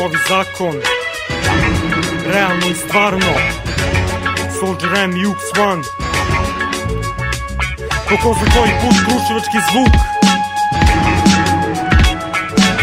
novi zakon, realno i stvarno. Soldier M, UX1. Ko za koji put kruševački zvuk.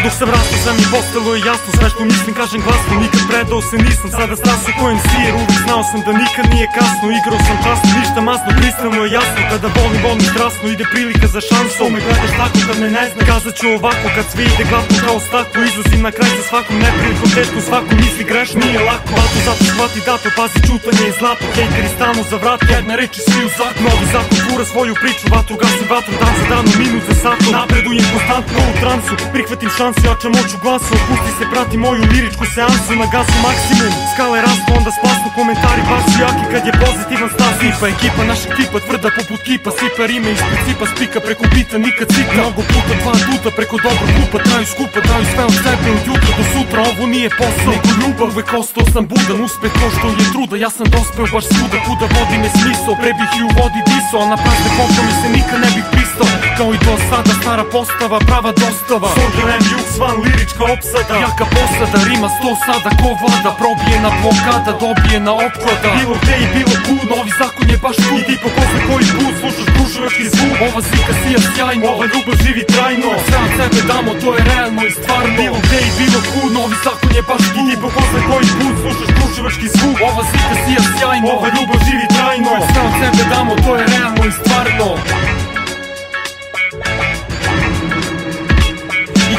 Dok sam rastao sve mi postalo je jasno, sve što mislim kažem glasno. Nikad predao se nisam, sada stasu kojem si, jer uvijek znao sam da nikad nije kasno. Igrao sam časno, ništa masno, kristalno je jasno. Kada volim strasno, ide prilika za šansu. Me gledaš tako kad me ne zna, kazat ću ovako. Kad sve ide glatno kao staklo, izlazim na kraj sa svakom neprilikom. Teško svakom misli grešno, nije lako. Vato zato shvati dato, pazi čutanje je zlato. Hejteri stalno za vrat, jedna reči svi u zakon. Novi zakon fura svoju priču, vatru gasim vatru, dan za danom, minut za satom. Napredujem konstantno u transu, prihvatim šansu, jačam moću glasu, opusti se, prati moju liričku seansu. Na gasu maksimum, skale rastu, onda splasnu, komentari baš su jaki kad je pozitivan stav. Sipa ekipa našeg tipa, tvrda poput kipa, sipa rime ispred cipa, spika preko bita, nikad sita. Mnogo puta, dva tuta, preko dobrog klupa, traju skupa, daju sve od sebe od jutra do sutra. Ovo nije posao, nego ljubav, uvek ostao sam budan, uspeh ko što je truda. Ja sam dospeo baš svuda, kuda vodi me smisao, pre bih i u vodi disao, a na prazne kompromise nikad ne bih pristao. Kao i do sada, stara postava, prava dostava. Soldier M, UX1, lirička opsada, jaka posada, rima 100 sada ko vlada. Probijena blokada, dobijena opklada. Bilo gde i bilo kud, novi zakon je baš tu. I ti po ko zna koji put, slušaš kruševački zvuk. Ova zika sija sjajno, ova ljubav živi trajno. Sve od sebe damo, to je realno i stvarno. Bilo gde i bilo kud, novi zakon je baš tu. I ti po ko zna koji put, slušaš kruševački zvuk. Ova zika sija sjajno, ova ljubav živi trajno. Sve od sebe damo, to je realno i stvarno.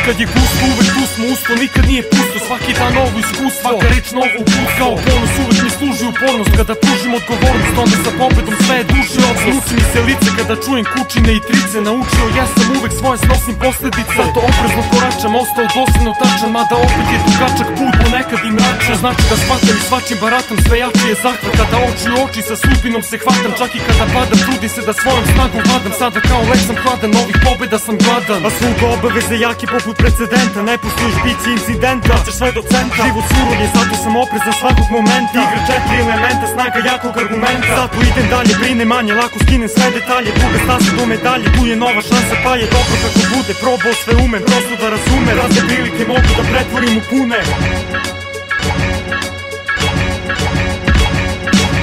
Kad je gusto, uvek tu smo usto, nikad nije pusto. Svaki dan novo iskustvo, svaka reč novo uput. Kao bonus uvek mi služi upornost. Kada pružim odgovornost, onda sa pobedom sve je duže odnos. Uči mi se lice kada čujem kučine i trice. Naučio jesam uvek svoje snosim posledice. Zato oprezno koračam, ostao dosadno tačan. Mada opet je dugačak put, ponekad i mračan. Znači da shvatam i svačim baratam, sve jači je zahvat. Kada oči u oči sa sudbinom se hvatam. Čak i kada padam, trudim se da svojom snagom vladam. Sada kao lek sam hladan, novih pobeda sam gladan. A svuda obaveze jaki poput precedenta, ne pustuju špici incidenta, ćeš sve do centra. Život surov je, zato sam oprezan svakog momenta. Igra 4 elementa, snaga jakog argumenta. Zato idem dalje, brine manje, lako skinem sve detalje. Druga stasa do medalje, tu je nova šansa pa je dobro kako bude. Probao sve umem, prosto da razume. Razne prilike mogu da pretvorim u pune.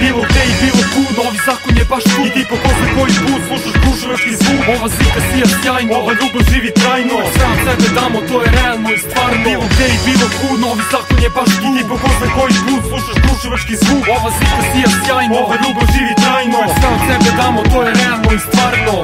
Bilo gde i bilo kud, novi zakon je baš tu. I ti po ko zna koji put, slušaš kruševački zvuk. Ova zika sija sjajno, ova ljubav živi trajno. Sve od sebe damo, to je realno i stvarno. Bilo gde i bilo kud, novi zakon je baš tu. I ti po ko zna koji put, slušaš kruševački zvuk. Ova zika sija sjajno, ova ljubav živi trajno. Sve od sebe damo, to je realno i stvarno.